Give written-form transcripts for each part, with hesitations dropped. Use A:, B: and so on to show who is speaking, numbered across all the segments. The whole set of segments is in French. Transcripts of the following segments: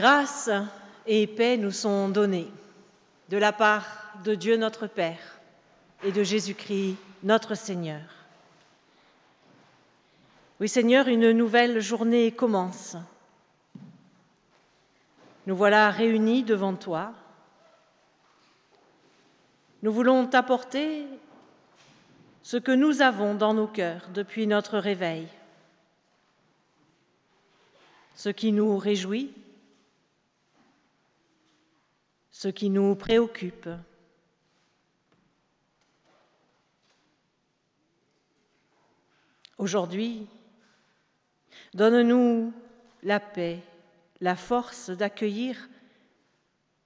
A: Grâce et paix nous sont données de la part de Dieu notre Père et de Jésus-Christ notre Seigneur. Oui Seigneur, une nouvelle journée commence. Nous voilà réunis devant toi. Nous voulons t'apporter ce que nous avons dans nos cœurs depuis notre réveil, ce qui nous réjouit, ce qui nous préoccupe. Aujourd'hui, donne-nous la paix, la force d'accueillir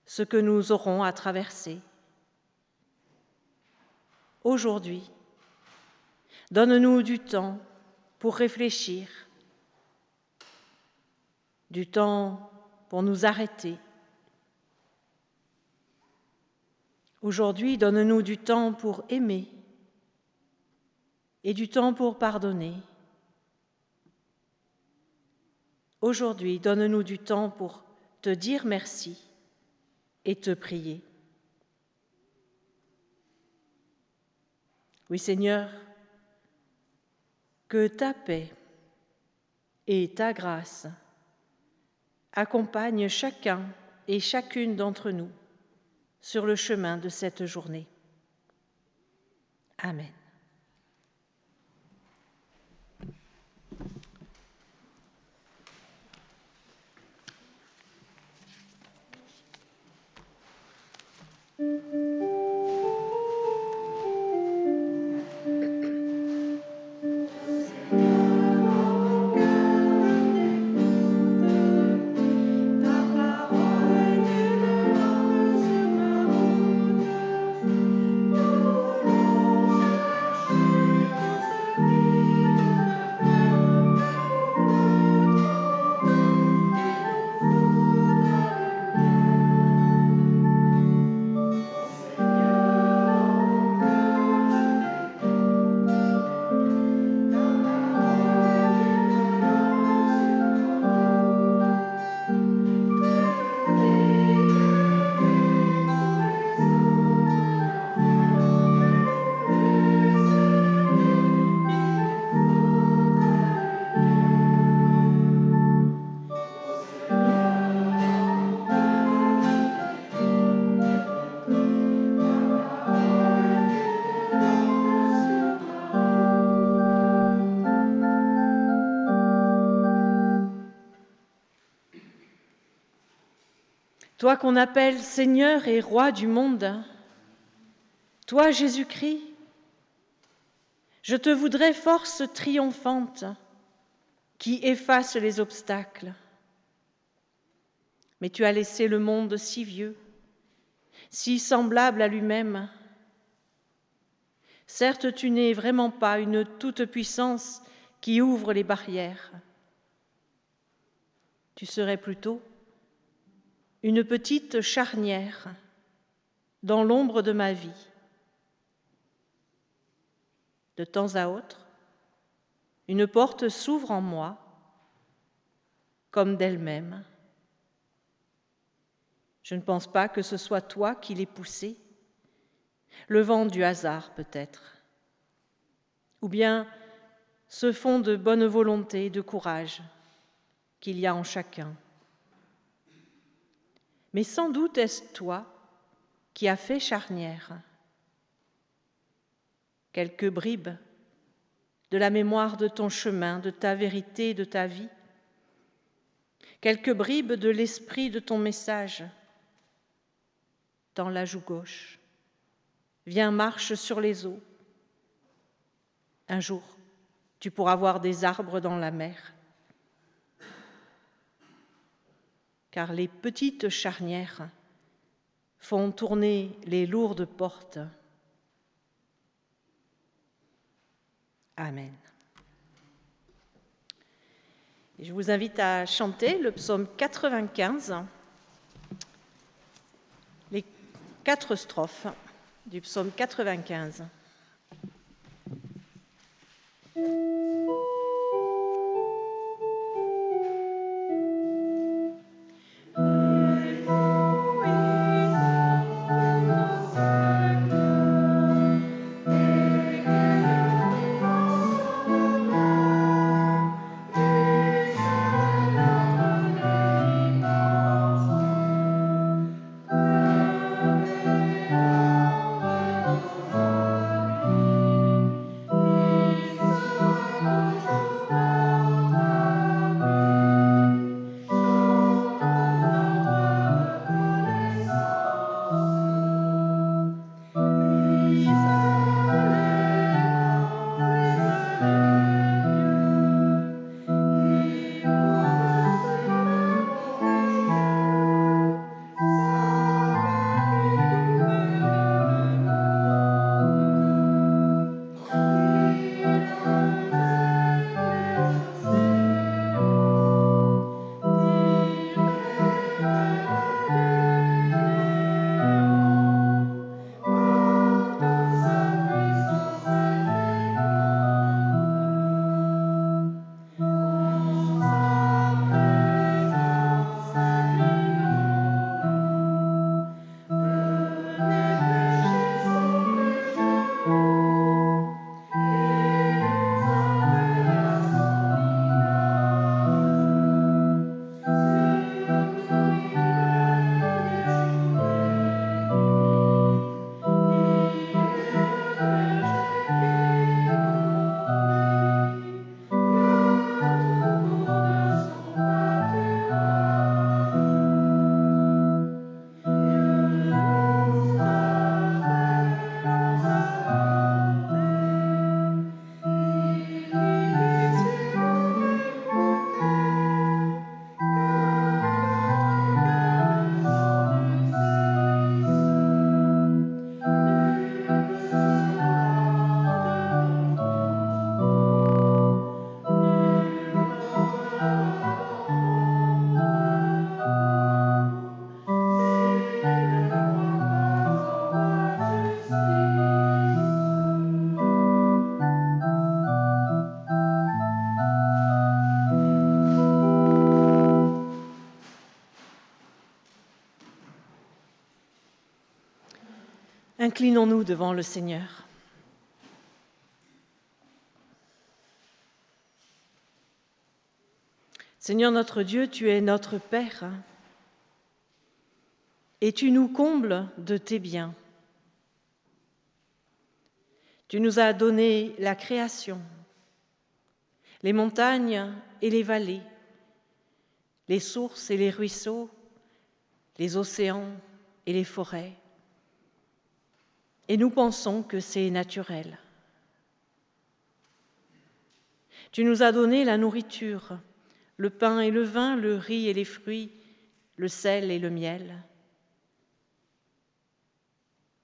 A: ce que nous aurons à traverser. Aujourd'hui, donne-nous du temps pour réfléchir, du temps pour nous arrêter. Aujourd'hui, donne-nous du temps pour aimer et du temps pour pardonner. Aujourd'hui, donne-nous du temps pour te dire merci et te prier. Oui Seigneur, que ta paix et ta grâce accompagnent chacun et chacune d'entre nous sur le chemin de cette journée. Amen. Toi qu'on appelle Seigneur et Roi du monde, toi Jésus-Christ, je te voudrais force triomphante qui efface les obstacles. Mais tu as laissé le monde si vieux, si semblable à lui-même. Certes, tu n'es vraiment pas une toute-puissance qui ouvre les barrières. Tu serais plutôt une petite charnière dans l'ombre de ma vie. De temps à autre, une porte s'ouvre en moi, comme d'elle-même. Je ne pense pas que ce soit toi qui l'aies poussée, le vent du hasard peut-être, ou bien ce fond de bonne volonté et de courage qu'il y a en chacun. Mais sans doute est-ce toi qui as fait charnière. Quelques bribes de la mémoire de ton chemin, de ta vérité, de ta vie. Quelques bribes de l'esprit de ton message. Dans la joue gauche, viens marche sur les eaux. Un jour, tu pourras voir des arbres dans la mer. Car les petites charnières font tourner les lourdes portes. Amen. Et je vous invite à chanter le psaume 95, les 4 strophes du psaume 95. Inclinons-nous devant le Seigneur. Seigneur notre Dieu, tu es notre Père et tu nous combles de tes biens. Tu nous as donné la création, les montagnes et les vallées, les sources et les ruisseaux, les océans et les forêts. Et nous pensons que c'est naturel. Tu nous as donné la nourriture, le pain et le vin, le riz et les fruits, le sel et le miel.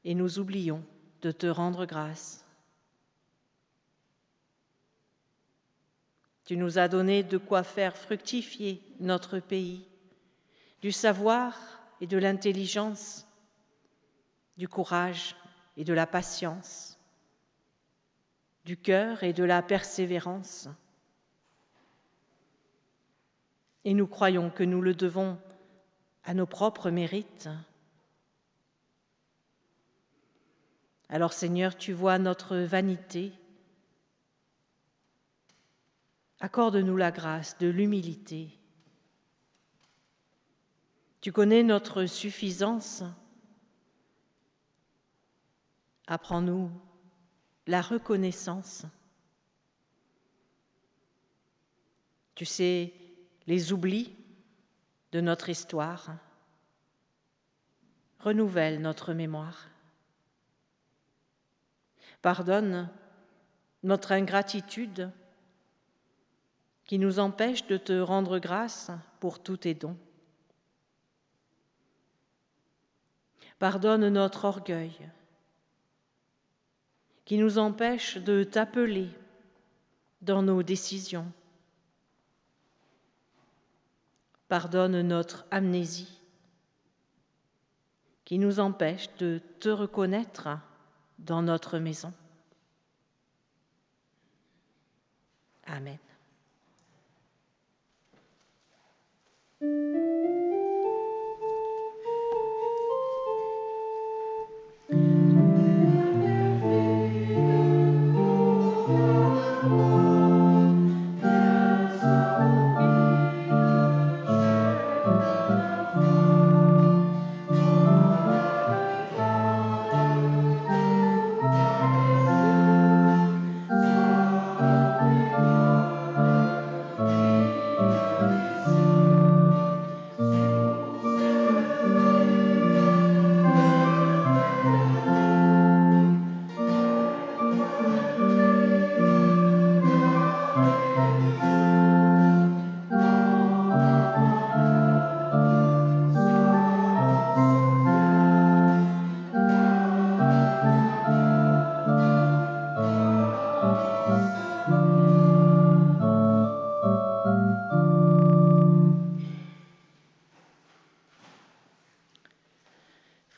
A: Et nous oublions de te rendre grâce. Tu nous as donné de quoi faire fructifier notre pays, du savoir et de l'intelligence, du courage et de la patience, du cœur et de la persévérance. Et nous croyons que nous le devons à nos propres mérites. Alors Seigneur, tu vois notre vanité. Accorde-nous la grâce de l'humilité. Tu connais notre suffisance. Apprends-nous la reconnaissance. Tu sais les oublis de notre histoire. Renouvelle notre mémoire. Pardonne notre ingratitude qui nous empêche de te rendre grâce pour tous tes dons. Pardonne notre orgueil qui nous empêche de t'appeler dans nos décisions. Pardonne notre amnésie qui nous empêche de te reconnaître dans notre maison. Amen.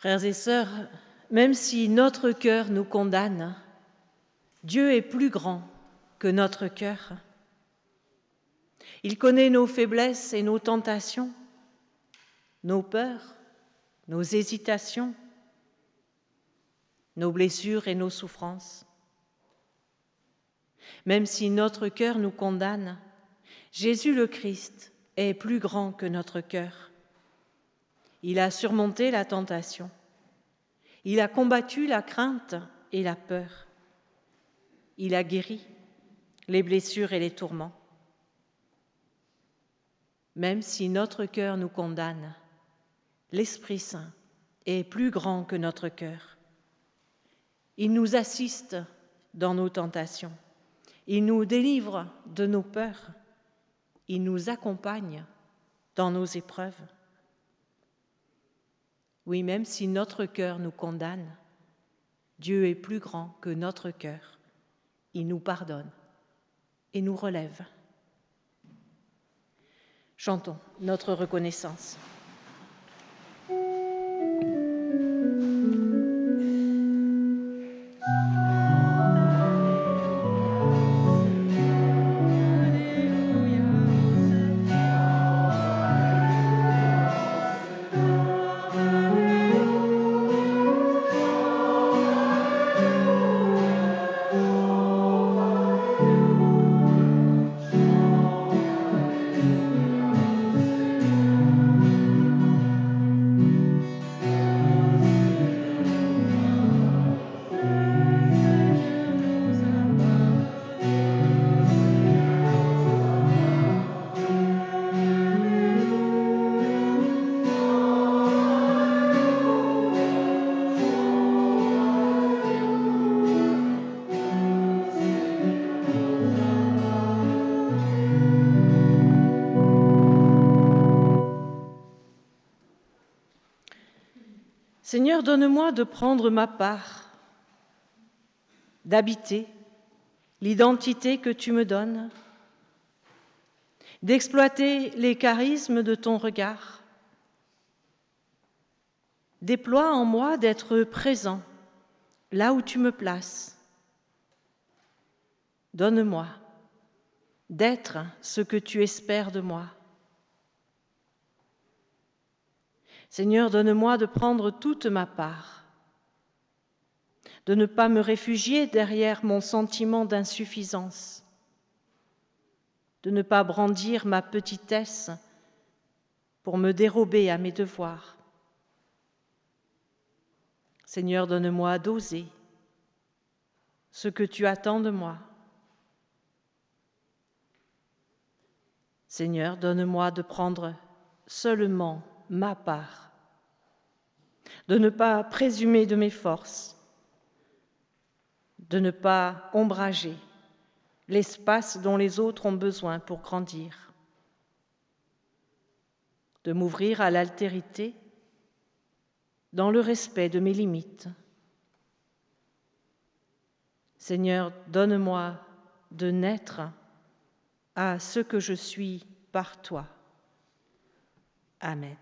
A: Frères et sœurs, même si notre cœur nous condamne, Dieu est plus grand que notre cœur. Il connaît nos faiblesses et nos tentations, nos peurs, nos hésitations, nos blessures et nos souffrances. Même si notre cœur nous condamne, Jésus le Christ est plus grand que notre cœur. Il a surmonté la tentation. Il a combattu la crainte et la peur. Il a guéri les blessures et les tourments. Même si notre cœur nous condamne, l'Esprit Saint est plus grand que notre cœur. Il nous assiste dans nos tentations. Il nous délivre de nos peurs. Il nous accompagne dans nos épreuves. Oui, même si notre cœur nous condamne, Dieu est plus grand que notre cœur. Il nous pardonne et nous relève. Chantons notre reconnaissance. Seigneur, donne-moi de prendre ma part, d'habiter l'identité que tu me donnes, d'exploiter les charismes de ton regard. Déploie en moi d'être présent là où tu me places. Donne-moi d'être ce que tu espères de moi. Seigneur, donne-moi de prendre toute ma part, de ne pas me réfugier derrière mon sentiment d'insuffisance, de ne pas brandir ma petitesse pour me dérober à mes devoirs. Seigneur, donne-moi d'oser ce que tu attends de moi. Seigneur, donne-moi de prendre seulement ma part, de ne pas présumer de mes forces, de ne pas ombrager l'espace dont les autres ont besoin pour grandir, de m'ouvrir à l'altérité dans le respect de mes limites. Seigneur, donne-moi de naître à ce que je suis par toi. Amen.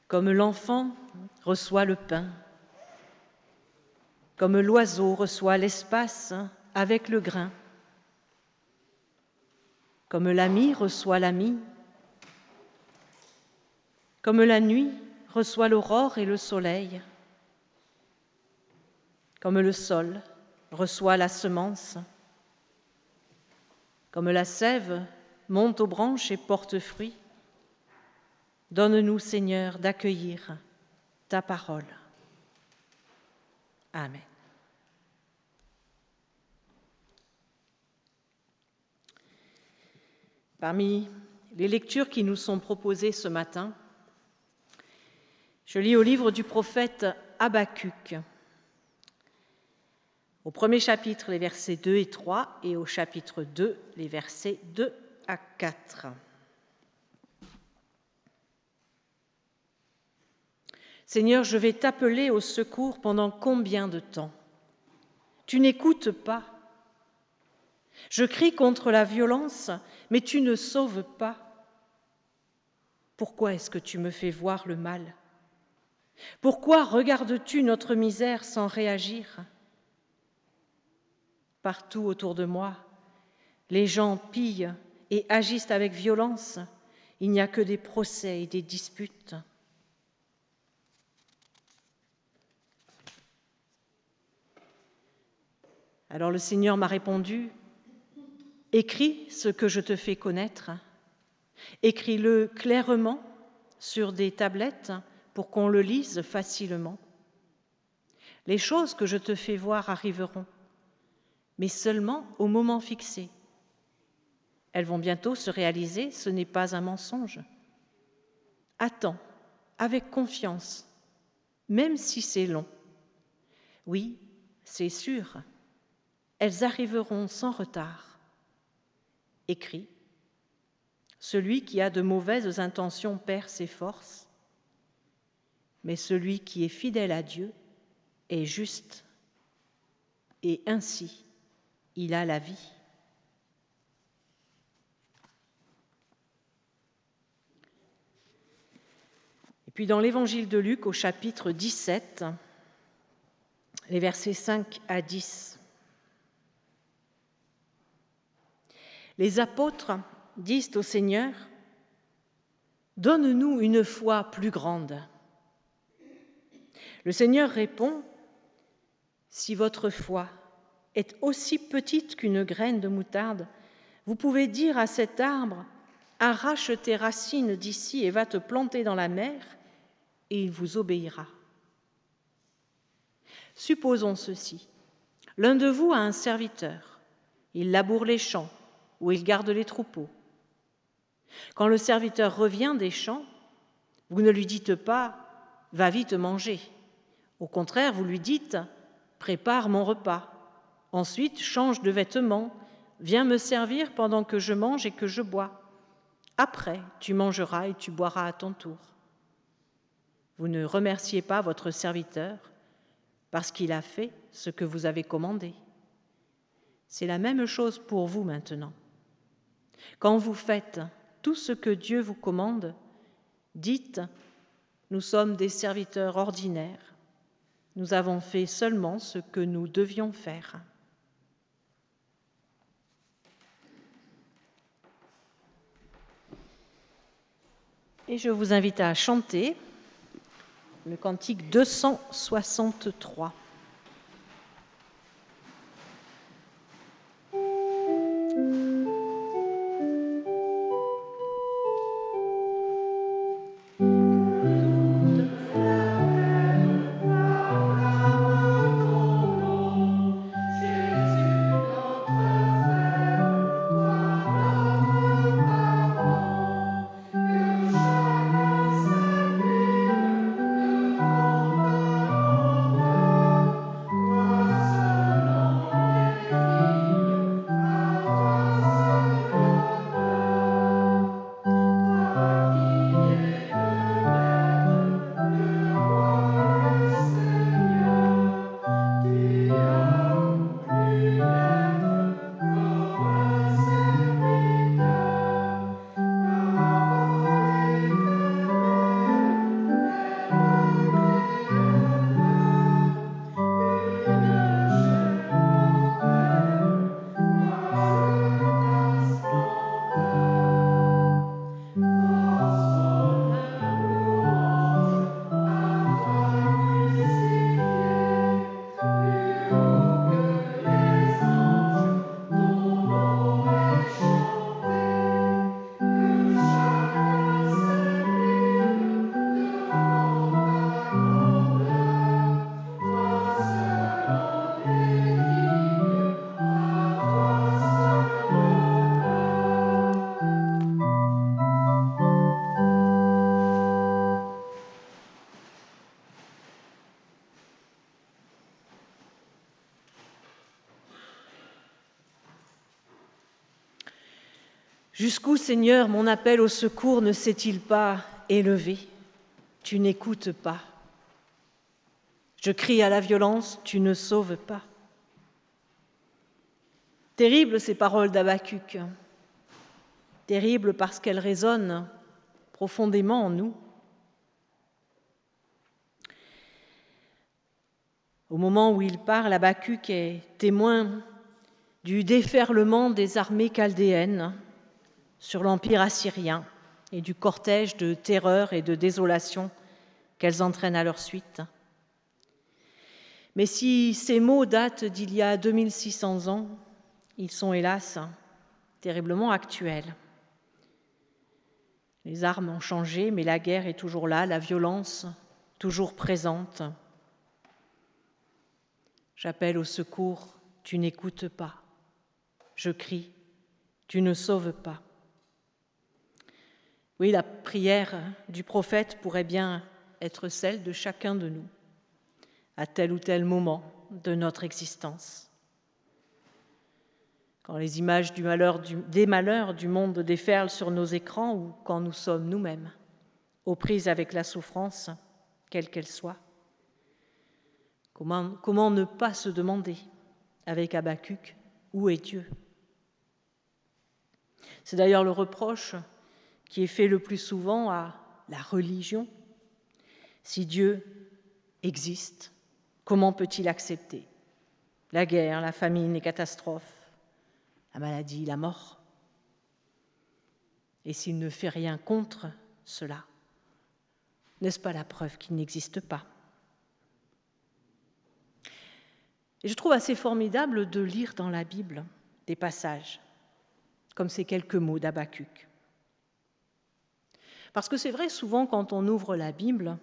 A: Comme l'enfant reçoit le pain, comme l'oiseau reçoit l'espace avec le grain, comme l'ami reçoit l'ami, comme la nuit reçoit l'aurore et le soleil, comme le sol reçoit la semence, comme la sève monte aux branches et porte fruit, donne-nous, Seigneur, d'accueillir ta parole. Amen. Parmi les lectures qui nous sont proposées ce matin, je lis au livre du prophète Habacuc, au premier chapitre, les versets 2 et 3, et au chapitre 2, les versets 2 à 4. Seigneur, je vais t'appeler au secours pendant combien de temps? Tu n'écoutes pas. Je crie contre la violence, mais tu ne sauves pas. Pourquoi est-ce que tu me fais voir le mal? Pourquoi regardes-tu notre misère sans réagir? Partout autour de moi, les gens pillent et agissent avec violence. Il n'y a que des procès et des disputes. Alors le Seigneur m'a répondu, « Écris ce que je te fais connaître, écris-le clairement sur des tablettes pour qu'on le lise facilement. Les choses que je te fais voir arriveront, mais seulement au moment fixé. Elles vont bientôt se réaliser, ce n'est pas un mensonge. Attends, avec confiance, même si c'est long. Oui, c'est sûr, elles arriveront sans retard. Écrit, celui qui a de mauvaises intentions perd ses forces, mais celui qui est fidèle à Dieu est juste, et ainsi il a la vie. Et puis dans l'évangile de Luc, au chapitre 17, les versets 5 à 10, les apôtres disent au Seigneur, « Donne-nous une foi plus grande. » Le Seigneur répond, « Si votre foi est aussi petite qu'une graine de moutarde, vous pouvez dire à cet arbre, « Arrache tes racines d'ici et va te planter dans la mer, et il vous obéira. » Supposons ceci. L'un de vous a un serviteur. Il laboure les champs ou il garde les troupeaux. Quand le serviteur revient des champs, vous ne lui dites pas « Va vite manger ». Au contraire, vous lui dites « Prépare mon repas. Ensuite, change de vêtements. Viens me servir pendant que je mange et que je bois. Après, tu mangeras et tu boiras à ton tour. » Vous ne remerciez pas votre serviteur parce qu'il a fait ce que vous avez commandé. C'est la même chose pour vous maintenant. Quand vous faites tout ce que Dieu vous commande, dites « Nous sommes des serviteurs ordinaires. Nous avons fait seulement ce que nous devions faire. » Et je vous invite à chanter le cantique 263. Jusqu'où, Seigneur, mon appel au secours ne s'est-il pas élevé? Tu n'écoutes pas. Je crie à la violence, tu ne sauves pas. Terribles ces paroles d'Habacuc, terribles parce qu'elles résonnent profondément en nous. Au moment où il parle, Habacuc est témoin du déferlement des armées chaldéennes sur l'empire assyrien et du cortège de terreur et de désolation qu'elles entraînent à leur suite. Mais si ces mots datent d'il y a 2600 ans, ils sont hélas terriblement actuels. Les armes ont changé, mais la guerre est toujours là, la violence toujours présente. J'appelle au secours, tu n'écoutes pas. Je crie, tu ne sauves pas. Oui, la prière du prophète pourrait bien être celle de chacun de nous, à tel ou tel moment de notre existence. Quand les images des malheurs du monde déferlent sur nos écrans ou quand nous sommes nous-mêmes aux prises avec la souffrance, quelle qu'elle soit. Comment ne pas se demander, avec Habacuc, où est Dieu ? C'est d'ailleurs le reproche qui est fait le plus souvent à la religion. Si Dieu existe, comment peut-il accepter la guerre, la famine, les catastrophes, la maladie, la mort? Et s'il ne fait rien contre cela, n'est-ce pas la preuve qu'il n'existe pas ? Et je trouve assez formidable de lire dans la Bible des passages comme ces quelques mots d'Habacuc. Parce que c'est vrai, souvent quand on ouvre la Bible,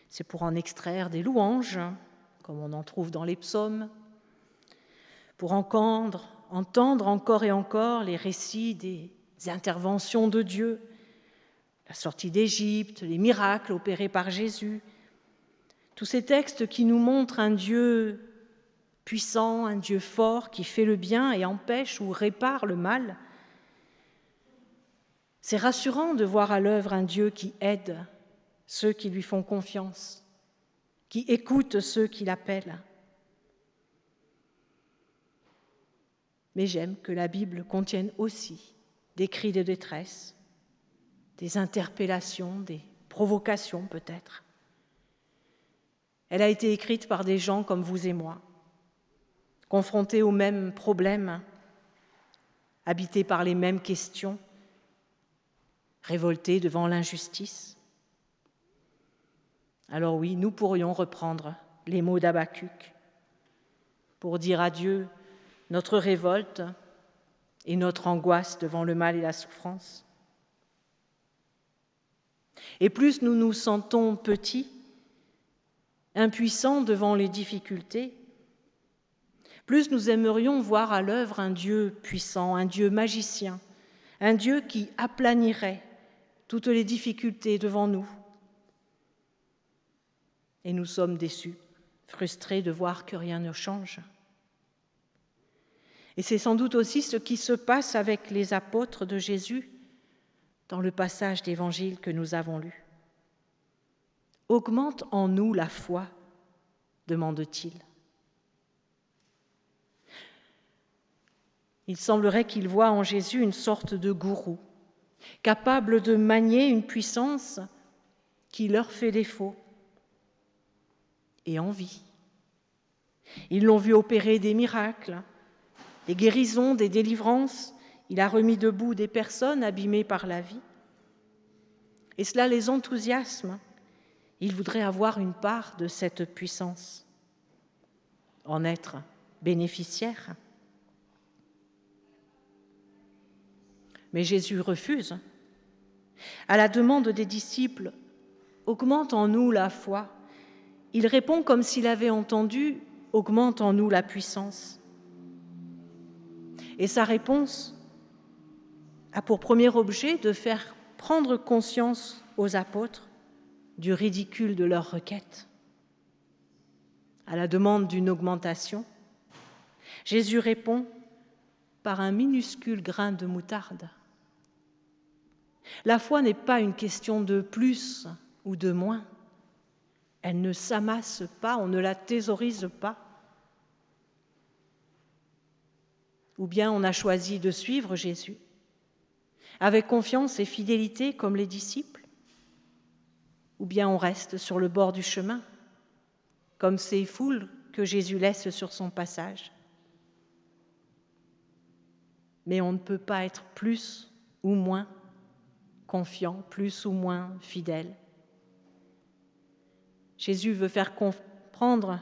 A: c'est pour en extraire des louanges, comme on en trouve dans les psaumes, pour entendre encore et encore les récits des interventions de Dieu, la sortie d'Égypte, les miracles opérés par Jésus, tous ces textes qui nous montrent un Dieu puissant, un Dieu fort qui fait le bien et empêche ou répare le mal. C'est rassurant de voir à l'œuvre un Dieu qui aide ceux qui lui font confiance, qui écoute ceux qui l'appellent. Mais j'aime que la Bible contienne aussi des cris de détresse, des interpellations, des provocations peut-être. Elle a été écrite par des gens comme vous et moi, confrontés aux mêmes problèmes, habités par les mêmes questions, révoltés devant l'injustice. Alors oui, nous pourrions reprendre les mots d'Habacuc pour dire à Dieu notre révolte et notre angoisse devant le mal et la souffrance. Et plus nous nous sentons petits, impuissants devant les difficultés, plus nous aimerions voir à l'œuvre un Dieu puissant, un Dieu magicien, un Dieu qui aplanirait toutes les difficultés devant nous. Et nous sommes déçus, frustrés de voir que rien ne change. Et c'est sans doute aussi ce qui se passe avec les apôtres de Jésus dans le passage d'Évangile que nous avons lu. « Augmente en nous la foi », demande-t-il. Il semblerait qu'ils voient en Jésus une sorte de gourou, capable de manier une puissance qui leur fait défaut et envie. Ils l'ont vu opérer des miracles, des guérisons, des délivrances. Il a remis debout des personnes abîmées par la vie. Et cela les enthousiasme. Ils voudraient avoir une part de cette puissance, en être bénéficiaires. Mais Jésus refuse. À la demande des disciples, « Augmente en nous la foi », il répond comme s'il avait entendu « Augmente en nous la puissance ». Et sa réponse a pour premier objet de faire prendre conscience aux apôtres du ridicule de leur requête. À la demande d'une augmentation, Jésus répond par un minuscule grain de moutarde. La foi n'est pas une question de plus ou de moins. Elle ne s'amasse pas, on ne la thésaurise pas. Ou bien on a choisi de suivre Jésus, avec confiance et fidélité comme les disciples, ou bien on reste sur le bord du chemin, comme ces foules que Jésus laisse sur son passage. Mais on ne peut pas être plus ou moins confiant, plus ou moins fidèle. Jésus veut faire comprendre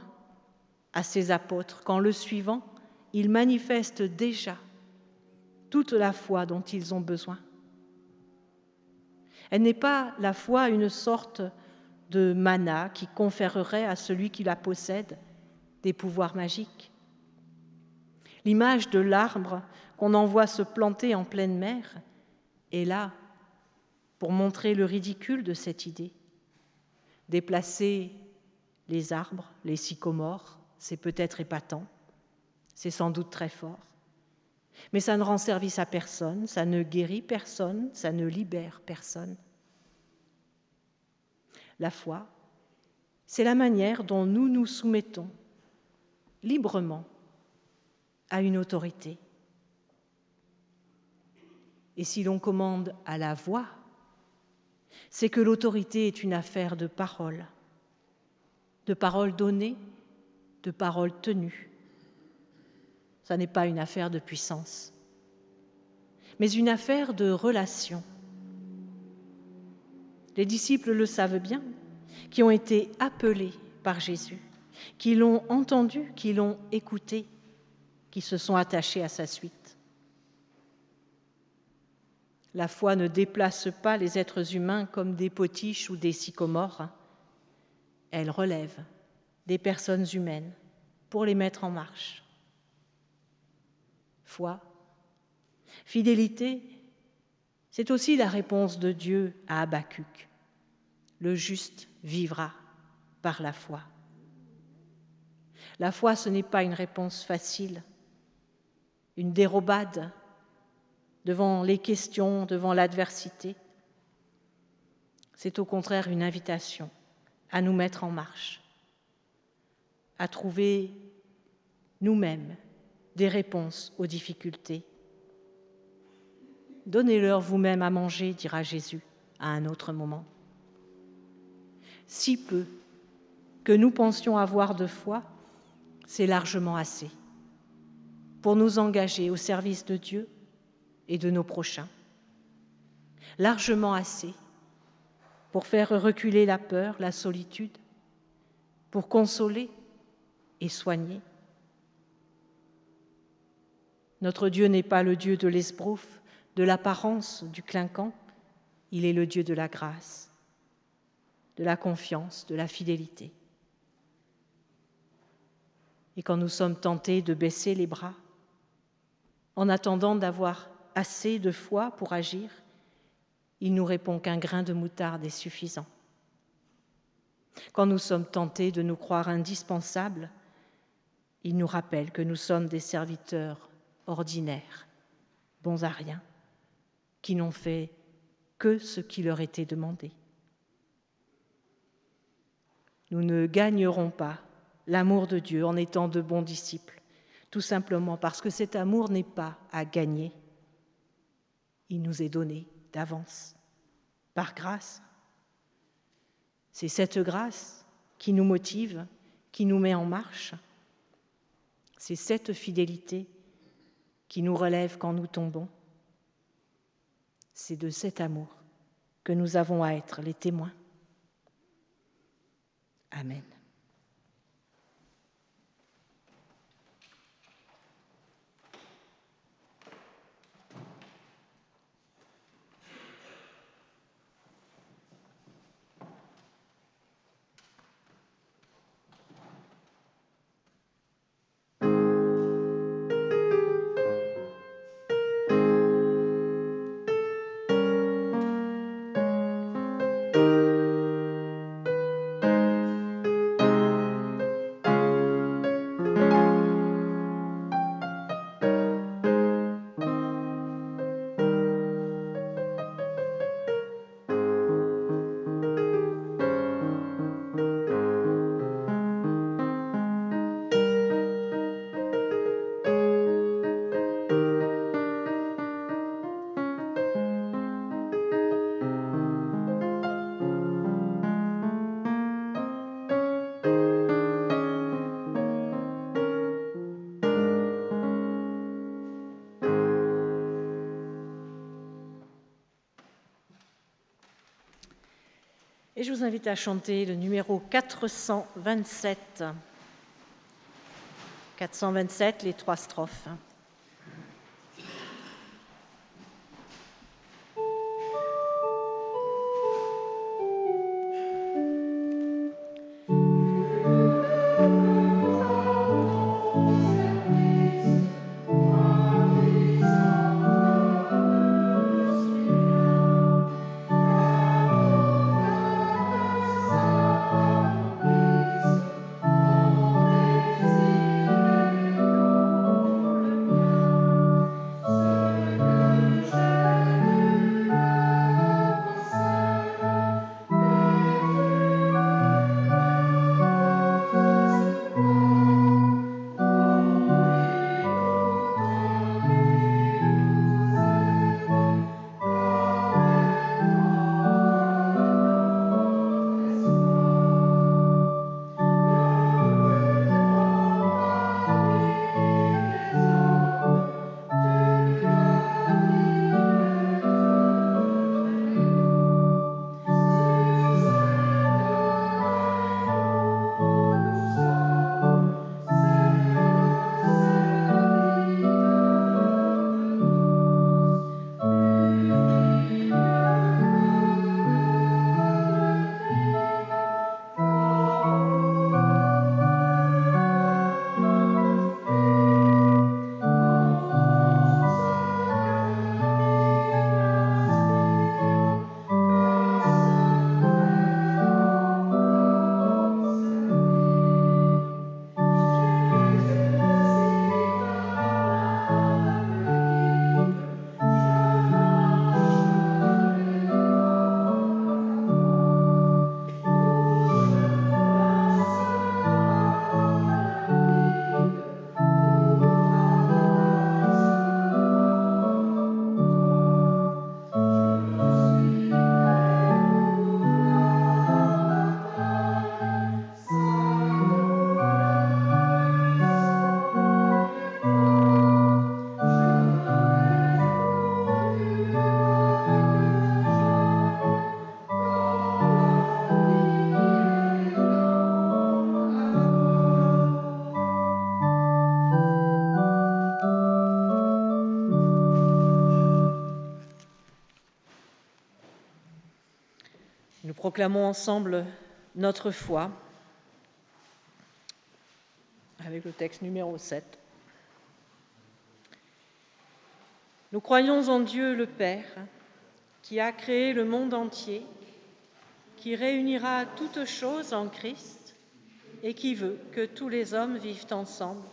A: à ses apôtres qu'en le suivant, il manifeste déjà toute la foi dont ils ont besoin. Elle n'est pas la foi une sorte de manna qui conférerait à celui qui la possède des pouvoirs magiques. L'image de l'arbre qu'on envoie se planter en pleine mer est là pour montrer le ridicule de cette idée. Déplacer les arbres, les sycomores, c'est peut-être épatant, c'est sans doute très fort, mais ça ne rend service à personne, ça ne guérit personne, ça ne libère personne. La foi, c'est la manière dont nous nous soumettons librement à une autorité. Et si l'on commande à la voix, c'est que l'autorité est une affaire de parole donnée, de parole tenue. Ça n'est pas une affaire de puissance, mais une affaire de relation. Les disciples le savent bien, qui ont été appelés par Jésus, qui l'ont entendu, qui l'ont écouté, qui se sont attachés à sa suite. La foi ne déplace pas les êtres humains comme des potiches ou des sycomores. Elle relève des personnes humaines pour les mettre en marche. Foi, fidélité, c'est aussi la réponse de Dieu à Habacuc. Le juste vivra par la foi. La foi, ce n'est pas une réponse facile, une dérobade devant les questions, devant l'adversité. C'est au contraire une invitation à nous mettre en marche, à trouver nous-mêmes des réponses aux difficultés. Donnez-leur vous-même à manger, dira Jésus à un autre moment. Si peu que nous pensions avoir de foi, c'est largement assez pour nous engager au service de Dieu et de nos prochains. Largement assez pour faire reculer la peur, la solitude, pour consoler et soigner. Notre Dieu n'est pas le Dieu de l'esbrouffe, de l'apparence, du clinquant. Il est le Dieu de la grâce, de la confiance, de la fidélité. Et quand nous sommes tentés de baisser les bras, en attendant d'avoir assez de foi pour agir, il nous répond qu'un grain de moutarde est suffisant. Quand nous sommes tentés de nous croire indispensables, il nous rappelle que nous sommes des serviteurs ordinaires, bons à rien, qui n'ont fait que ce qui leur était demandé. Nous ne gagnerons pas l'amour de Dieu en étant de bons disciples, tout simplement parce que cet amour n'est pas à gagner. Il nous est donné d'avance, par grâce. C'est cette grâce qui nous motive, qui nous met en marche. C'est cette fidélité qui nous relève quand nous tombons. C'est de cet amour que nous avons à être les témoins. Amen. Et je vous invite à chanter le numéro 427. 427, les 3 strophes. Nous proclamons ensemble notre foi avec le texte numéro 7. Nous croyons en Dieu le Père, qui a créé le monde entier, qui réunira toutes choses en Christ et qui veut que tous les hommes vivent ensemble,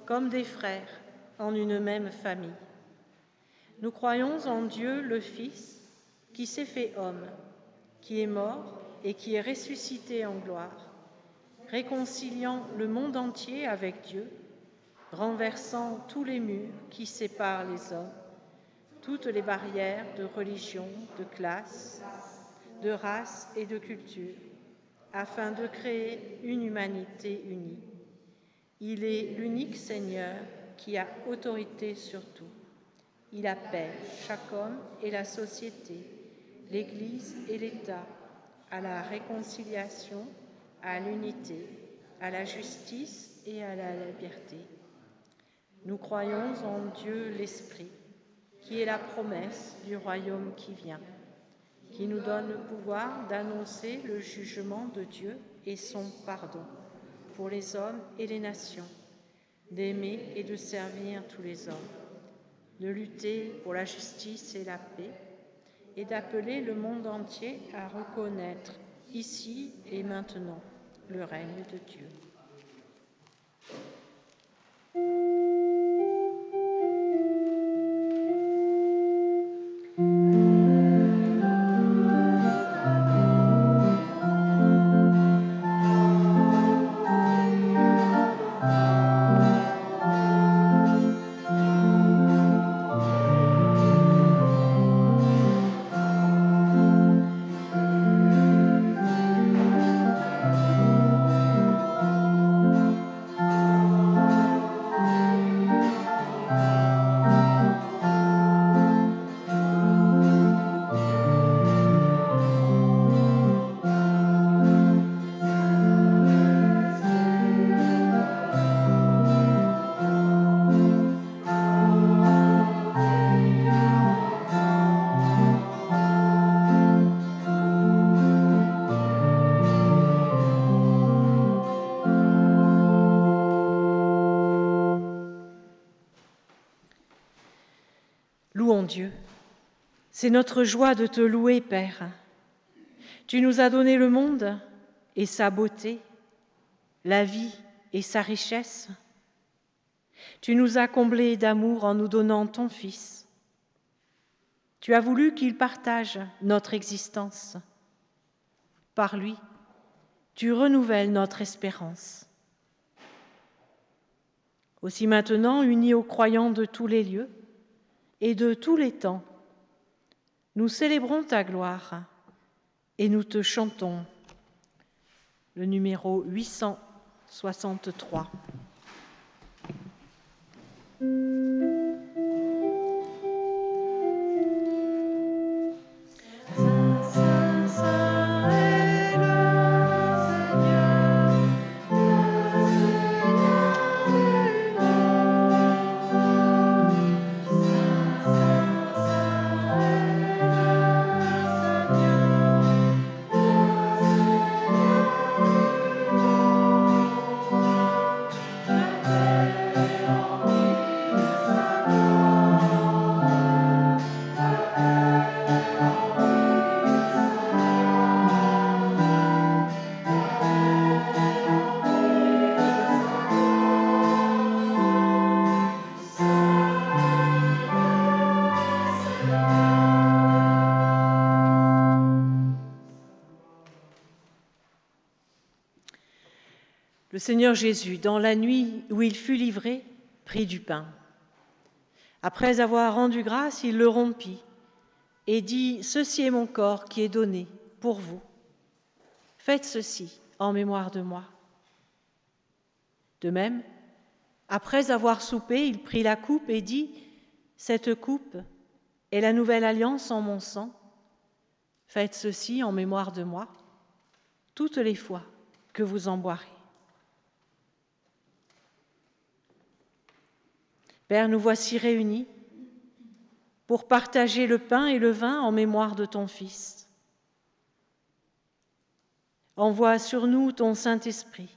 A: comme des frères, en une même famille. Nous croyons en Dieu le Fils, qui s'est fait homme, qui est mort et qui est ressuscité en gloire, réconciliant le monde entier avec Dieu, renversant tous les murs qui séparent les hommes, toutes les barrières de religion, de classe, de race et de culture, afin de créer une humanité unie. Il est l'unique Seigneur qui a autorité sur tout. Il appelle chaque homme et la société, l'Église et l'État, à la réconciliation, à l'unité, à la justice et à la liberté. Nous croyons en Dieu l'Esprit, qui est la promesse du royaume qui vient, qui nous donne le pouvoir d'annoncer le jugement de Dieu et son pardon pour les hommes et les nations, d'aimer et de servir tous les hommes, de lutter pour la justice et la paix, et d'appeler le monde entier à reconnaître, ici et maintenant, le règne de Dieu. Louons Dieu. C'est notre joie de te louer, Père. Tu nous as donné le monde et sa beauté, la vie et sa richesse. Tu nous as comblés d'amour en nous donnant ton Fils. Tu as voulu qu'il partage notre existence. Par lui, tu renouvelles notre espérance. Aussi maintenant, unis aux croyants de tous les lieux et de tous les temps, nous célébrons ta gloire et nous te chantons le numéro 863. Le Seigneur Jésus, dans la nuit où il fut livré, prit du pain. Après avoir rendu grâce, il le rompit et dit « Ceci est mon corps qui est donné pour vous. Faites ceci en mémoire de moi. » De même, après avoir soupé, il prit la coupe et dit « Cette coupe est la nouvelle alliance en mon sang. Faites ceci en mémoire de moi, toutes les fois que vous en boirez. » Père, nous voici réunis pour partager le pain et le vin en mémoire de ton Fils. Envoie sur nous ton Saint-Esprit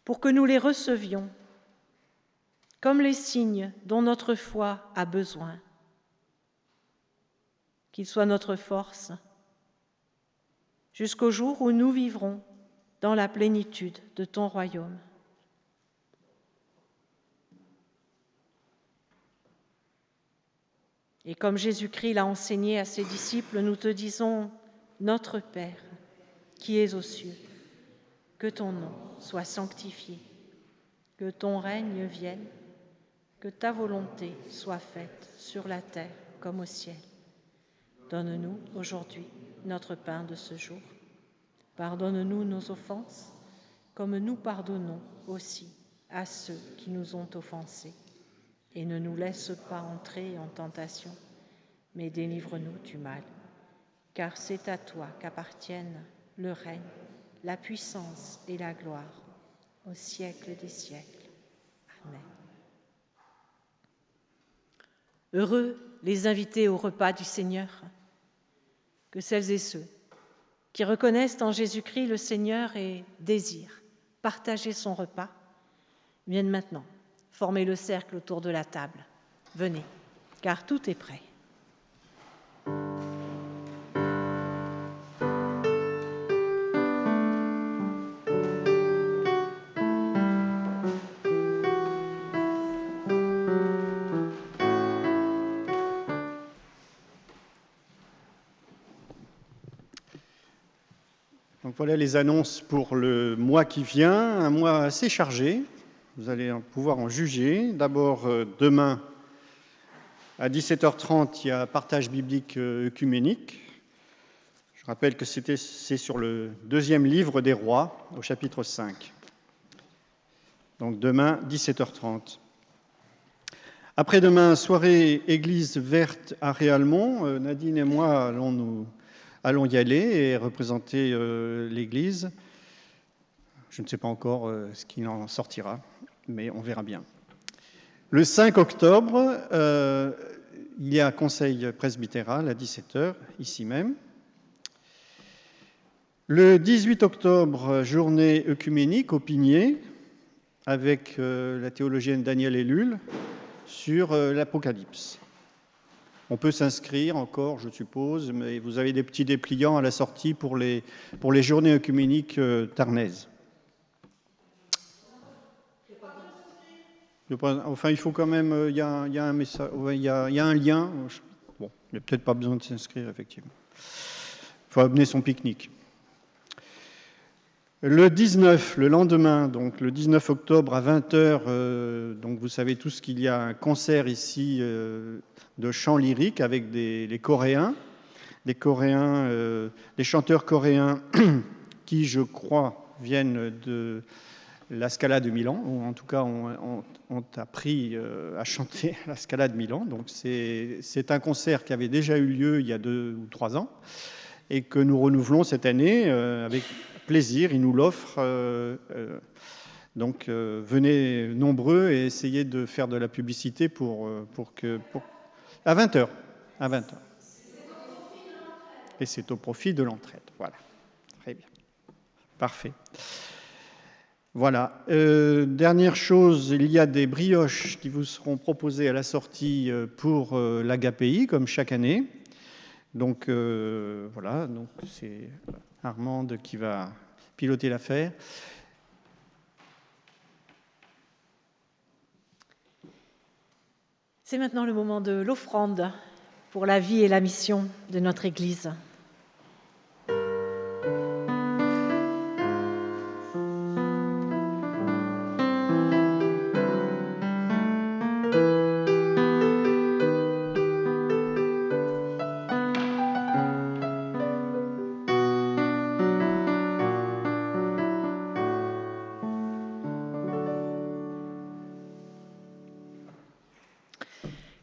A: pour que nous les recevions comme les signes dont notre foi a besoin. Qu'il soit notre force jusqu'au jour où nous vivrons dans la plénitude de ton royaume. Et comme Jésus-Christ l'a enseigné à ses disciples, nous te disons, notre Père, qui es aux cieux, que ton nom soit sanctifié, que ton règne vienne, que ta volonté soit faite sur la terre comme au ciel. Donne-nous aujourd'hui notre pain de ce jour. Pardonne-nous nos offenses, comme nous pardonnons aussi à ceux qui nous ont offensés. Et ne nous laisse pas entrer en tentation, mais délivre-nous du mal. Car c'est à toi qu'appartiennent le règne, la puissance et la gloire, au siècle des siècles. Amen. Heureux les invités au repas du Seigneur, que celles et ceux qui reconnaissent en Jésus-Christ le Seigneur et désirent partager son repas, viennent maintenant former le cercle autour de la table. Venez, car tout est prêt.
B: Donc voilà les annonces pour le mois qui vient, un mois assez chargé. Vous allez pouvoir en juger. D'abord, demain, à 17h30, il y a partage biblique œcuménique. Je rappelle que c'est sur le deuxième livre des rois, au chapitre 5. Donc demain, 17h30. Après-demain, soirée église verte à Réalmont. Nadine et moi allons y aller et représenter l'église. Je ne sais pas encore ce qu'il en sortira, mais on verra bien. Le 5 octobre, il y a conseil presbytéral à 17h, ici même. Le 18 octobre, journée œcuménique au Pigné, avec la théologienne Danielle Ellul sur l'Apocalypse. On peut s'inscrire encore, je suppose, mais vous avez des petits dépliants à la sortie pour les journées œcuméniques tarnaises. Enfin, il faut quand même, il y a un message, il y a un lien. Bon, il n'y a peut-être pas besoin de s'inscrire, effectivement. Il faut amener son pique-nique. Le 19, le lendemain, donc le 19 octobre à 20h, donc vous savez tous qu'il y a un concert ici de chant lyrique avec les Coréens, des chanteurs coréens qui, je crois, viennent de la Scala de Milan, ou en tout cas ont appris à chanter à la Scala de Milan. Donc c'est un concert qui avait déjà eu lieu il y a 2 ou 3 ans et que nous renouvelons cette année avec plaisir. Ils nous l'offrent. Donc venez nombreux et essayez de faire de la publicité pour à 20h. À 20h. Et c'est au profit de l'entraide. Voilà. Très bien. Parfait. Voilà. Dernière chose, il y a des brioches qui vous seront proposées à la sortie pour l'AGAPI, comme chaque année. Donc voilà, donc c'est Armande qui va piloter l'affaire.
A: C'est maintenant le moment de l'offrande pour la vie et la mission de notre Église.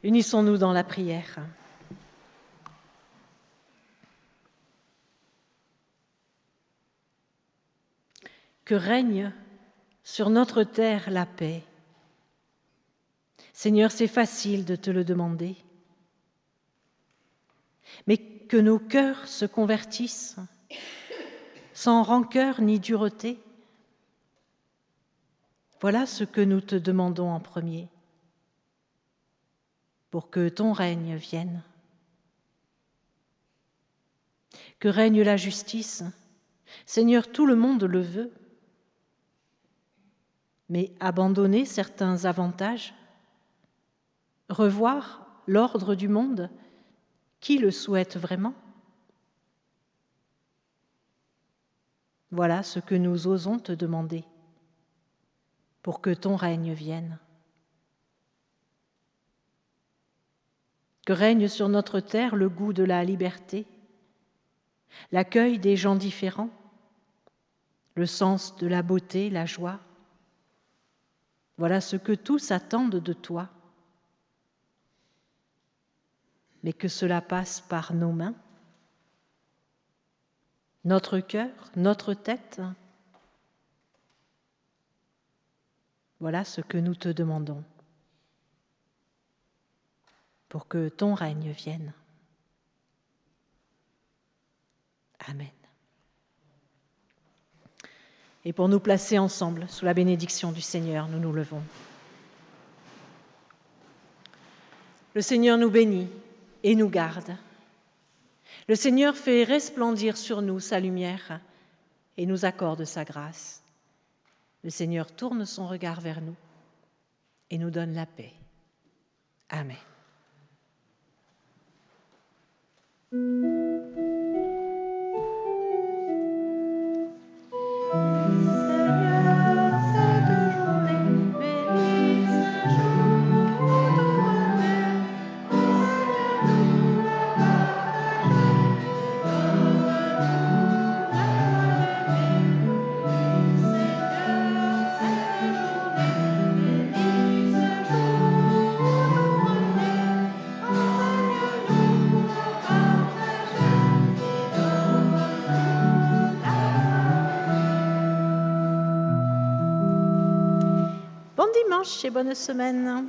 A: Unissons-nous dans la prière. Que règne sur notre terre la paix. Seigneur, c'est facile de te le demander, mais que nos cœurs se convertissent sans rancœur ni dureté. Voilà ce que nous te demandons en premier, pour que ton règne vienne. Que règne la justice. Seigneur, tout le monde le veut. Mais abandonner certains avantages, revoir l'ordre du monde, qui le souhaite vraiment? Voilà ce que nous osons te demander, pour que ton règne vienne. Que règne sur notre terre le goût de la liberté, l'accueil des gens différents, le sens de la beauté, la joie. Voilà ce que tous attendent de toi. Mais que cela passe par nos mains, notre cœur, notre tête. Voilà ce que nous te demandons, pour que ton règne vienne. Amen. Et pour nous placer ensemble sous la bénédiction du Seigneur, nous nous levons. Le Seigneur nous bénit et nous garde. Le Seigneur fait resplendir sur nous sa lumière et nous accorde sa grâce. Le Seigneur tourne son regard vers nous et nous donne la paix. Amen. Bon dimanche et bonne semaine.